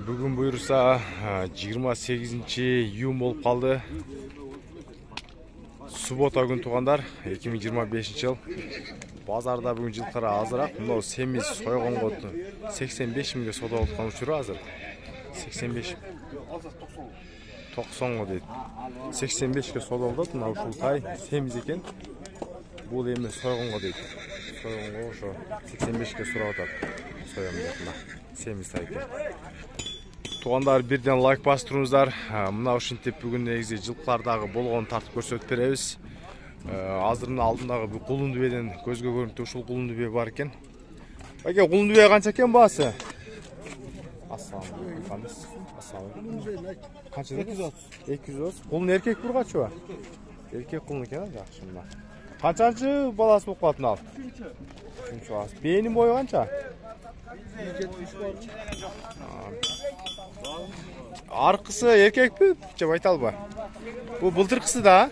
Бүгін бұйырса 28-iyun болып қалды. Суббота күн туғандар, 2025 жыл. Базарда бүгін жылқыра азырақ. Мынау семіз сойған қоты 85 мыңға сода отқан үшірі азыр. 85 90 қо дейді. 85-ке сода олды. Мынау шултай семіз екен. Бұл емі сойған қо дейді. Сойған қо шо 85-ке сұра отады. Сойған семіз тайке. Туғандар бірден лайк бастырыңыздар. Мына ушинтип бүгін негізі жылқылардағы болған тартып көрсетіп береміз. Азырын алдындағы бұл құлындыбеден көзге көрінікті ушул құлындыбе бар екен. Бәке, құлындыбе қанша екен басы? Ассалам. Қанша деді? 230. Құлын еркек бір қачы ба? Еркек құлын екен, жақсы мына. Қаншаншы баласы болып қалатын ал? Үшінші баласы. Бейнің бойы қанша? Арқысы еркек пі? Жеп айтал ба? Бұл бұлтырқысы да?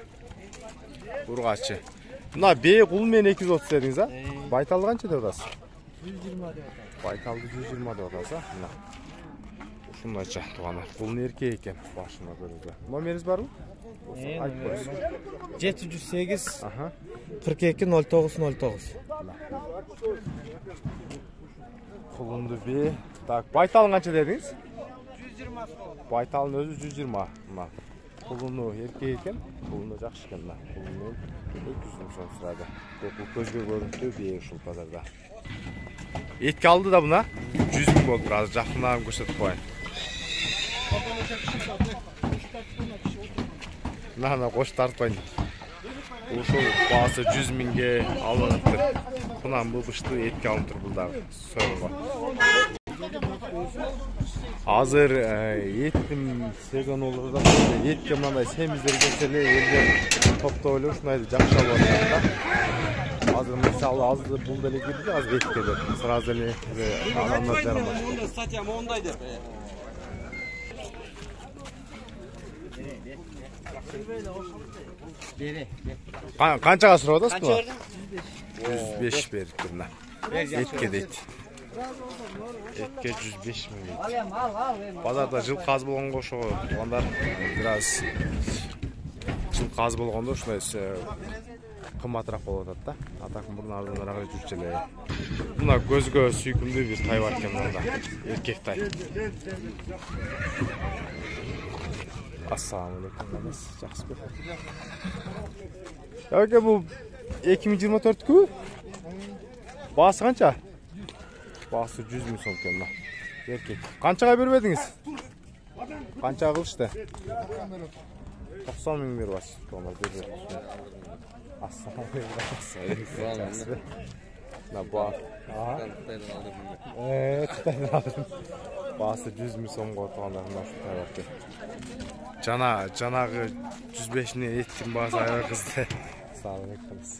Ұрғачы. Мына бей құлын мен 230 дедіңіз, а? Байталды қанша деп отасы? 120 деп отасы. Байталды 120 деп отасы, а? Ұшынлайша туғаны. Құлын еркек екен. Башына көріңізді. Номеріңіз бар ма? 708 42 0909. Құлынды бе. Байталын қанша дедіңіз? 120. Байталын өзі 120. Құлыны еркек екен. Құлыны жақшы екен. Құлыны 200 мың сом сұрады. Бұл көзге көрінді бейі шул базарда. Етке алды да бұна 100 мың болды. Біраз жақынағын көрсетіп қойын. Мына қош тартпайын. Ушул басы 100 мыңге алынып тұр. Бұнан бұл бұшты етке алынып тұр бұлдағы сойылға. Азыр еттім сеган олырда етке мынандай семіздер кеселі елдер топта ойлы ұшынайды жақшы алып отыр. Азыр мысалы азды бұл дәле келді, аз еткеді. Сразу дәле адамдар жарамады. Қаншаға сұрап отырсыз бұны? 105 беріп тұрына. Етке дейді. Етке 105 мың дейді. Базарда жылқы аз болған қошығы туғандар. Біраз жылқы аз болғанда ұшынай қымбатырақ болып отады да. Атақын бұрын ардын араға жүрчелі. Бұна көзге сүйкімді бір тай бар екен мұнда. Еркек тай. Ассалаумалейкум, намаз жақсы бе? Яке бұл 2024 кү? Басы қанша? Басы 100 мың сом екен мына. Еркек. Қаншаға бермедіңіз? Қаншаға қылышты? 90 мың бер басы. Ассалаумалейкум. Мына бар. Қытайдан алдым. Басы 100 мың сомға отырғандарында шұтай бар екен. Жанағы 105-не еттің басы аяғы қызды. Сағын ектіңіз.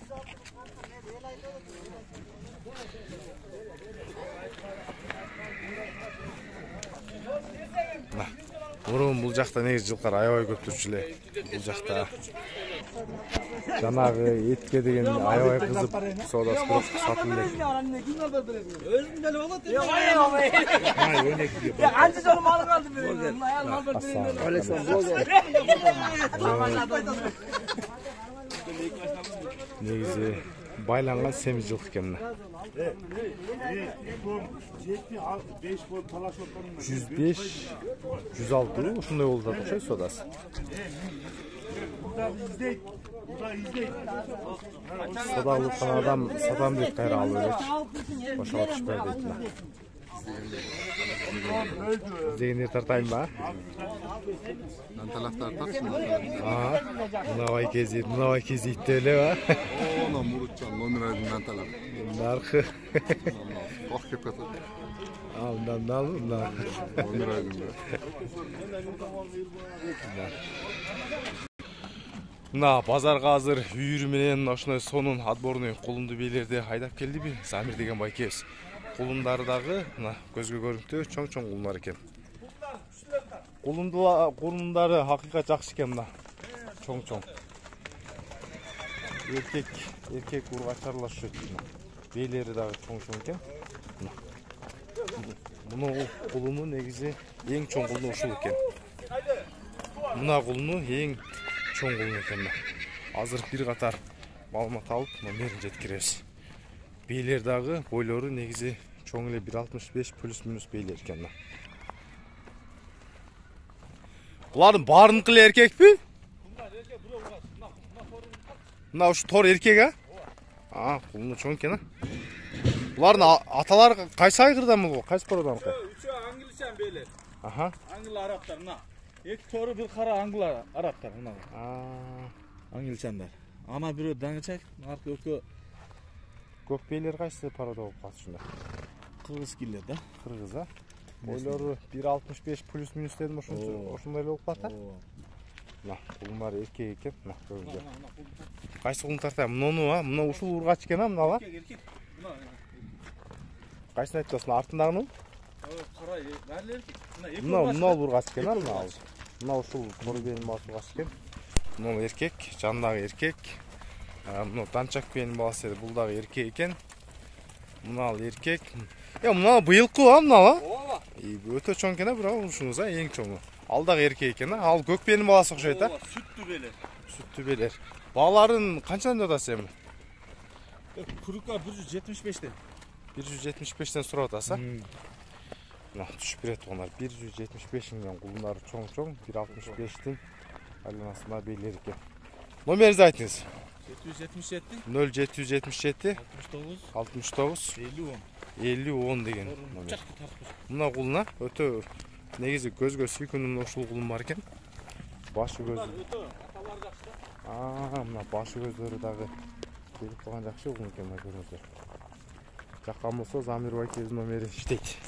Бұрын бұл жақта негіз жылқар аябай көп түршіле. Бұл жақта жанағы етке деген аябай қызып саудасы көп сатым дек. Негізі байланған семіз жылқы кемді. 105, 106 ушундай болуп жатат окшойт содасы. Сода алып адам сатам деп кайра алып элечи. Ошого түшпөй дейт. Дегенде тартайын ба? Нанталап тартасың. Мынабай кезейт деп эле ба? Оно мурутчан номер 1 нанталап. Наркы. Кох кеп кетет. Номер 1. Мына базарға азыр үйірі менен ошоной сонун отборный кулунду бийлерди айдап келди би. Замир деген байкебиз. Кулундардагы мына көзгө көрүнүктүү чоң-чоң кулундар экен. Кулундары акыйкат жакшы экен мына. Чоң-чоң. Эркек ургачарлашып. Бийлери дагы чоң-чоң экен. Мына құлыны негізі ең чоң құлыны ушул екен. Мына құлыны ең чоң құлыны екен. Азыр bir қатар маалымат алып, мерін жеткіресіз. Бейлер дағы бойлары негізі чоң эле 1.65 плюс-минус бейлер екен. Бұлардың барынқы эле эркек пи? Мына ушу тор эркек, а? Құлыны чоң екен, а? Бұлардың аталары қайсы айғырдан бұл? Қайсы қорадан қой? Üçü Angliçan beyler. Aha. Anglı Araplar mına. İki toru bir kara Anglı Araplar mına. Angliçanlar. Ana biri danışak, arka ökü Көк бейлер қайсы парада болып қалды шында? Kırgız giller de. Қырғыз, а? Бойлары 1.65 плюс-минус дедім, ошондай болып қалды. Мына құлындар еркек екен, мына көріңіздер. Қайсы құлын тартайын? Мынаны, а? Мына ушул ургач екен, а? Мынала? Erkek. Қайсын айтасың, артындағыны? Kara verli erkek. Мына ургач екен, а? Мына ушул торы бейнин баласы ургач екен. Мына еркек, жандағы еркек. Мына данчак бейнин баласы еді, бұл дағы еркек екен. Мына еркек. Мына быйылкы, а? Мынала? Ооба. Өтө чоң екен, бірақ ушуңуз, ең чоңу. Алдағы еркек екен, ал көк бейнин баласы окшойт, а? Süttü beyler. Сүттү белер. Баларын канчадан жатасыз эми? Kurukka 175'te. 175'тен сурап атасыз, а? Мына түшүп берет тугандар. 175 миңден кулундары чоң-чоң, 1.65'тин айланасында белер экен. Номеринизди айтыңыз. 777 0777 69 69 50 10. 50 10 деген номер. Мына кулуна өтө негизи көзгө сүйкүнүү ушул кулун бар экен. Башы көзү. Мына башы көздөрү дагы келип калган жакшы кулун экен, мына көрүңүздөр. Жаккан болсо Замир Байкебиздин номери иштейт.